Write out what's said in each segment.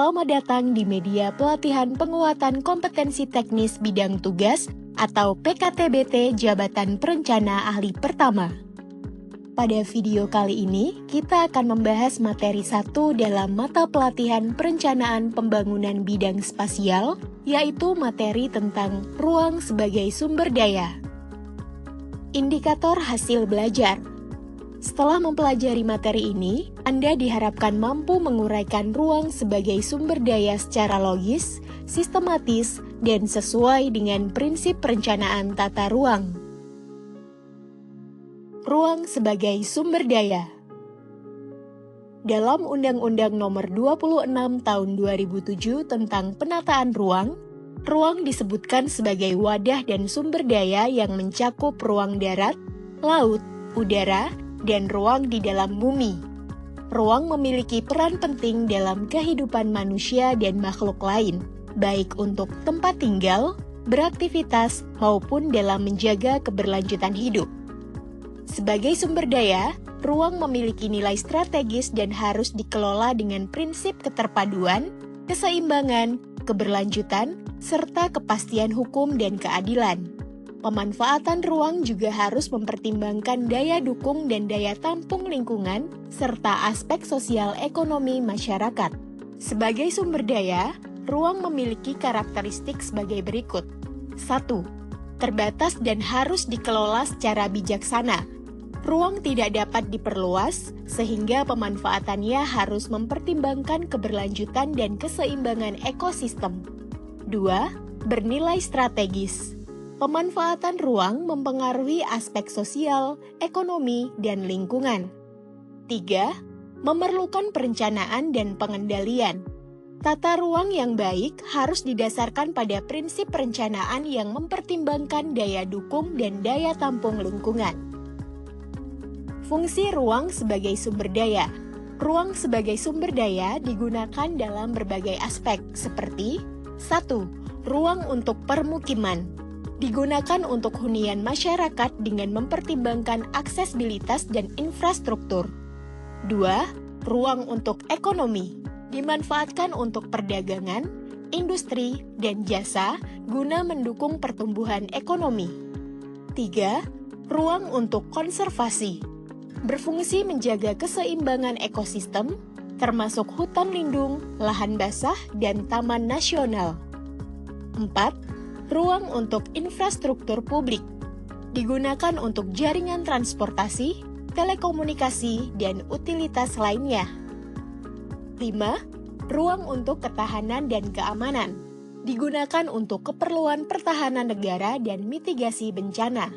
Selamat datang di media pelatihan penguatan kompetensi teknis bidang tugas atau PKTBT Jabatan Perencana Ahli Pertama. Pada video kali ini, kita akan membahas materi 1 dalam mata pelatihan perencanaan pembangunan bidang spasial, yaitu materi tentang ruang sebagai sumber daya. Indikator hasil belajar. Setelah mempelajari materi ini, Anda diharapkan mampu menguraikan ruang sebagai sumber daya secara logis, sistematis, dan sesuai dengan prinsip perencanaan tata ruang. Ruang sebagai sumber daya. Dalam Undang-Undang Nomor 26 Tahun 2007 tentang penataan ruang, ruang disebutkan sebagai wadah dan sumber daya yang mencakup ruang darat, laut, udara, dan ruang di dalam bumi. Ruang memiliki peran penting dalam kehidupan manusia dan makhluk lain, baik untuk tempat tinggal, beraktivitas, maupun dalam menjaga keberlanjutan hidup. Sebagai sumber daya, ruang memiliki nilai strategis dan harus dikelola dengan prinsip keterpaduan, keseimbangan, keberlanjutan, serta kepastian hukum dan keadilan. Pemanfaatan ruang juga harus mempertimbangkan daya dukung dan daya tampung lingkungan, serta aspek sosial ekonomi masyarakat. Sebagai sumber daya, ruang memiliki karakteristik sebagai berikut. 1. Terbatas dan harus dikelola secara bijaksana. Ruang tidak dapat diperluas, sehingga pemanfaatannya harus mempertimbangkan keberlanjutan dan keseimbangan ekosistem. 2. Bernilai strategis. Pemanfaatan ruang mempengaruhi aspek sosial, ekonomi, dan lingkungan. 3. Memerlukan perencanaan dan pengendalian. Tata ruang yang baik harus didasarkan pada prinsip perencanaan yang mempertimbangkan daya dukung dan daya tampung lingkungan. Fungsi ruang sebagai sumber daya. Ruang sebagai sumber daya digunakan dalam berbagai aspek seperti 1. Ruang untuk permukiman. Digunakan untuk hunian masyarakat dengan mempertimbangkan aksesibilitas dan infrastruktur. 2. Ruang untuk ekonomi. Dimanfaatkan untuk perdagangan, industri, dan jasa guna mendukung pertumbuhan ekonomi. 3. Ruang untuk konservasi. Berfungsi menjaga keseimbangan ekosistem, termasuk hutan lindung, lahan basah, dan taman nasional. 4. Ruang untuk infrastruktur publik. Digunakan untuk jaringan transportasi, telekomunikasi, dan utilitas lainnya. 5. Ruang untuk ketahanan dan keamanan. Digunakan untuk keperluan pertahanan negara dan mitigasi bencana.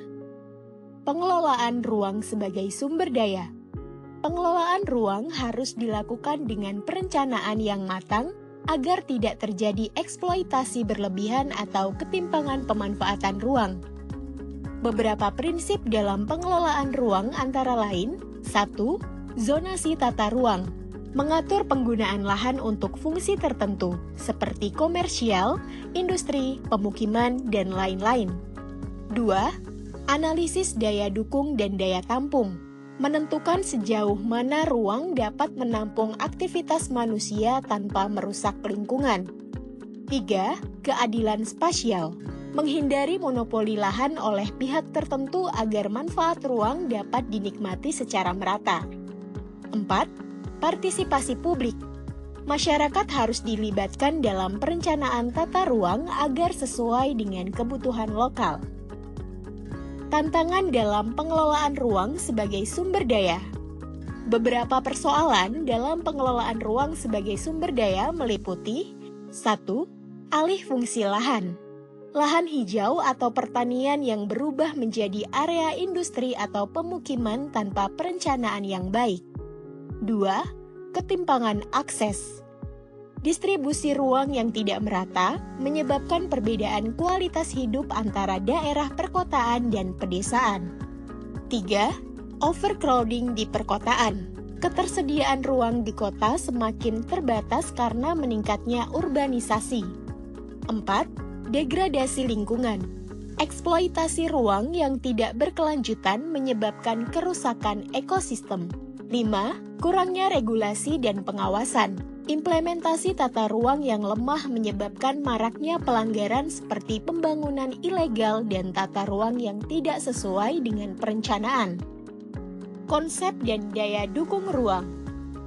Pengelolaan ruang sebagai sumber daya. Pengelolaan ruang harus dilakukan dengan perencanaan yang matang, agar tidak terjadi eksploitasi berlebihan atau ketimpangan pemanfaatan ruang. Beberapa prinsip dalam pengelolaan ruang antara lain: 1. Zonasi tata ruang. Mengatur penggunaan lahan untuk fungsi tertentu, seperti komersial, industri, pemukiman, dan lain-lain. 2. Analisis daya dukung dan daya tampung. Menentukan sejauh mana ruang dapat menampung aktivitas manusia tanpa merusak lingkungan. 3. Keadilan spasial. Menghindari monopoli lahan oleh pihak tertentu agar manfaat ruang dapat dinikmati secara merata. 4. Partisipasi publik. Masyarakat harus dilibatkan dalam perencanaan tata ruang agar sesuai dengan kebutuhan lokal. Tantangan dalam pengelolaan ruang sebagai sumber daya. Beberapa persoalan dalam pengelolaan ruang sebagai sumber daya meliputi 1. Alih fungsi lahan. Lahan hijau atau pertanian yang berubah menjadi area industri atau pemukiman tanpa perencanaan yang baik. 2. Ketimpangan akses. Distribusi ruang yang tidak merata menyebabkan perbedaan kualitas hidup antara daerah perkotaan dan pedesaan. 3. Overcrowding di perkotaan. Ketersediaan ruang di kota semakin terbatas karena meningkatnya urbanisasi. 4. Degradasi lingkungan. Eksploitasi ruang yang tidak berkelanjutan menyebabkan kerusakan ekosistem. 5. Kurangnya regulasi dan pengawasan. Implementasi tata ruang yang lemah menyebabkan maraknya pelanggaran seperti pembangunan ilegal dan tata ruang yang tidak sesuai dengan perencanaan. Konsep dan daya dukung ruang.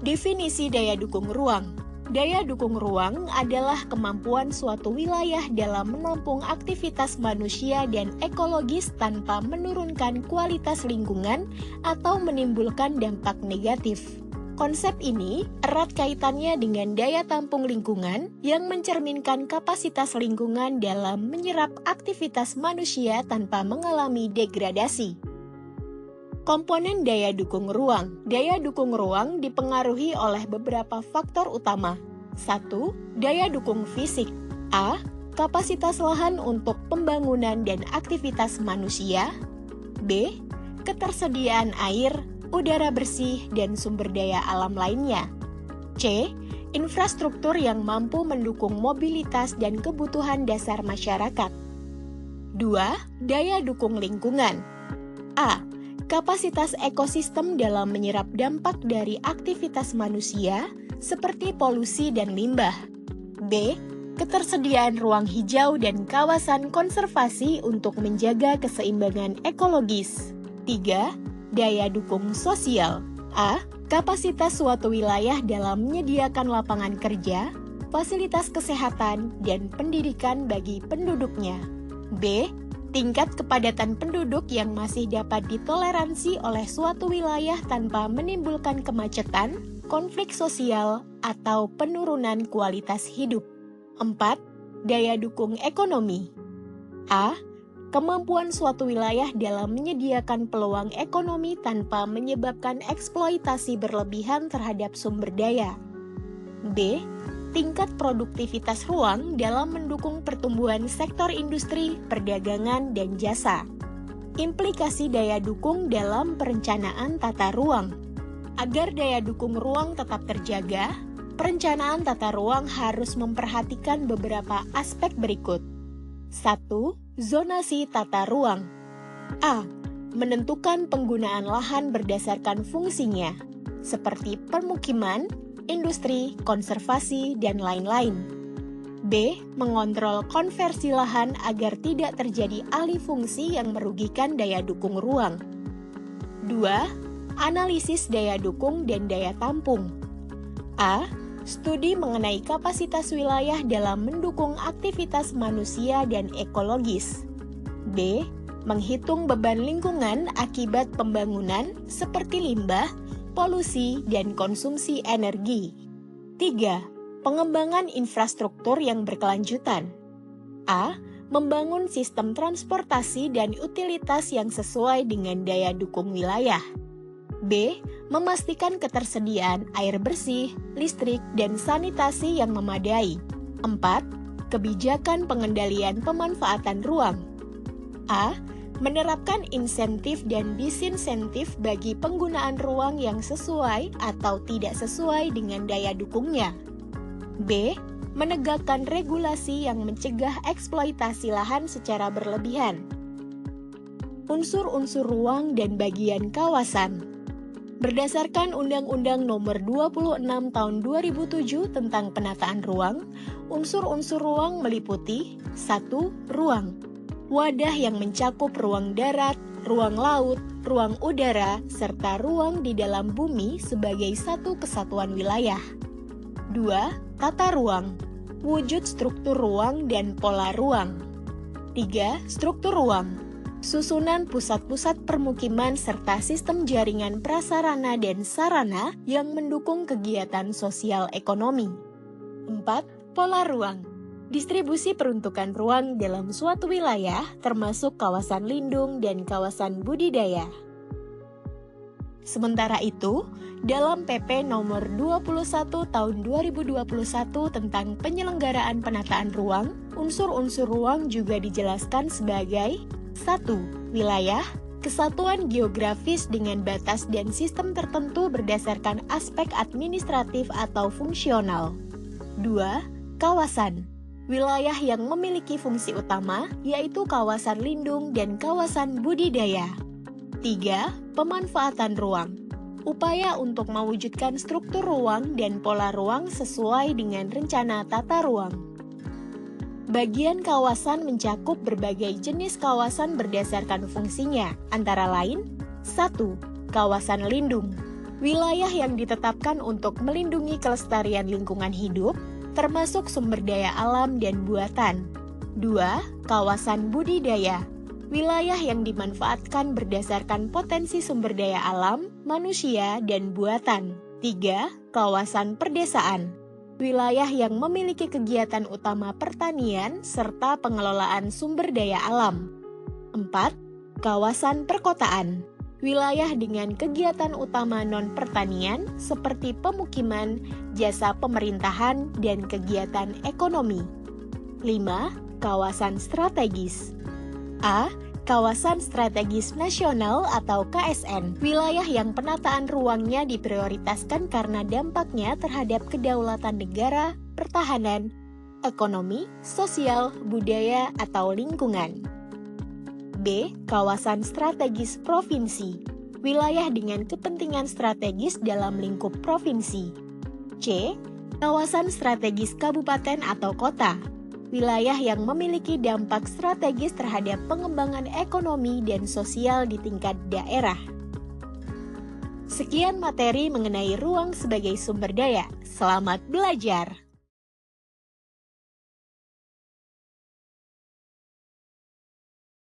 Definisi daya dukung ruang. Daya dukung ruang adalah kemampuan suatu wilayah dalam menampung aktivitas manusia dan ekologis tanpa menurunkan kualitas lingkungan atau menimbulkan dampak negatif. Konsep ini erat kaitannya dengan daya tampung lingkungan yang mencerminkan kapasitas lingkungan dalam menyerap aktivitas manusia tanpa mengalami degradasi. Komponen daya dukung ruang. Daya dukung ruang dipengaruhi oleh beberapa faktor utama. 1. Daya dukung fisik. A. Kapasitas lahan untuk pembangunan dan aktivitas manusia. B. Ketersediaan air, udara bersih, dan sumber daya alam lainnya. C. Infrastruktur yang mampu mendukung mobilitas dan kebutuhan dasar masyarakat. 2. Daya dukung lingkungan. A. Kapasitas ekosistem dalam menyerap dampak dari aktivitas manusia, seperti polusi dan limbah. B. Ketersediaan ruang hijau dan kawasan konservasi untuk menjaga keseimbangan ekologis. 3. Daya dukung sosial. A. Kapasitas suatu wilayah dalam menyediakan lapangan kerja, fasilitas kesehatan, dan pendidikan bagi penduduknya. B. Tingkat kepadatan penduduk yang masih dapat ditoleransi oleh suatu wilayah tanpa menimbulkan kemacetan, konflik sosial, atau penurunan kualitas hidup. 4. Daya dukung ekonomi. A. Kemampuan suatu wilayah dalam menyediakan peluang ekonomi tanpa menyebabkan eksploitasi berlebihan terhadap sumber daya. B. Tingkat produktivitas ruang dalam mendukung pertumbuhan sektor industri, perdagangan, dan jasa. Implikasi daya dukung dalam perencanaan tata ruang. Agar daya dukung ruang tetap terjaga, perencanaan tata ruang harus memperhatikan beberapa aspek berikut. 1. Zonasi tata ruang. A. Menentukan penggunaan lahan berdasarkan fungsinya, seperti permukiman, industri, konservasi, dan lain-lain. B. Mengontrol konversi lahan agar tidak terjadi alih fungsi yang merugikan daya dukung ruang. 2. Analisis daya dukung dan daya tampung. A. Studi mengenai kapasitas wilayah dalam mendukung aktivitas manusia dan ekologis. B. Menghitung beban lingkungan akibat pembangunan seperti limbah, polusi, dan konsumsi energi. 3. Pengembangan infrastruktur yang berkelanjutan. A. Membangun sistem transportasi dan utilitas yang sesuai dengan daya dukung wilayah. B. Memastikan ketersediaan air bersih, listrik, dan sanitasi yang memadai. 4. Kebijakan pengendalian pemanfaatan ruang. A. Menerapkan insentif dan disinsentif bagi penggunaan ruang yang sesuai atau tidak sesuai dengan daya dukungnya. B. Menegakkan regulasi yang mencegah eksploitasi lahan secara berlebihan. Unsur-unsur ruang dan bagian kawasan. Berdasarkan Undang-Undang Nomor 26 Tahun 2007 tentang Penataan Ruang, unsur-unsur ruang meliputi 1. Ruang. Wadah yang mencakup ruang darat, ruang laut, ruang udara, serta ruang di dalam bumi sebagai satu kesatuan wilayah. 2. Tata ruang. Wujud struktur ruang dan pola ruang. 3. Struktur ruang. Susunan pusat-pusat permukiman serta sistem jaringan prasarana dan sarana yang mendukung kegiatan sosial ekonomi. 4. Pola ruang. Distribusi peruntukan ruang dalam suatu wilayah, termasuk kawasan lindung dan kawasan budidaya. Sementara itu, dalam PP Nomor 21 Tahun 2021 tentang penyelenggaraan penataan ruang, unsur-unsur ruang juga dijelaskan sebagai 1. Wilayah, kesatuan geografis dengan batas dan sistem tertentu berdasarkan aspek administratif atau fungsional. 2. Kawasan. Wilayah yang memiliki fungsi utama, yaitu kawasan lindung dan kawasan budidaya. 3. Pemanfaatan ruang. upaya untuk mewujudkan struktur ruang dan pola ruang sesuai dengan rencana tata ruang. Bagian kawasan mencakup berbagai jenis kawasan berdasarkan fungsinya, antara lain 1. Kawasan lindung. Wilayah yang ditetapkan untuk melindungi kelestarian lingkungan hidup, termasuk sumber daya alam dan buatan. 2. Kawasan budidaya. Wilayah yang dimanfaatkan berdasarkan potensi sumber daya alam, manusia, dan buatan. 3. Kawasan perdesaan. Wilayah yang memiliki kegiatan utama pertanian serta pengelolaan sumber daya alam. 4. Kawasan perkotaan. Wilayah dengan kegiatan utama non-pertanian seperti pemukiman, jasa pemerintahan, dan kegiatan ekonomi. 5. Kawasan strategis. A. Kawasan Strategis Nasional atau KSN. Wilayah yang penataan ruangnya diprioritaskan karena dampaknya terhadap kedaulatan negara, pertahanan, ekonomi, sosial, budaya, atau lingkungan. B. Kawasan Strategis Provinsi. Wilayah dengan kepentingan strategis dalam lingkup provinsi. C. Kawasan Strategis Kabupaten atau Kota. Wilayah yang memiliki dampak strategis terhadap pengembangan ekonomi dan sosial di tingkat daerah. Sekian materi mengenai ruang sebagai sumber daya. Selamat belajar!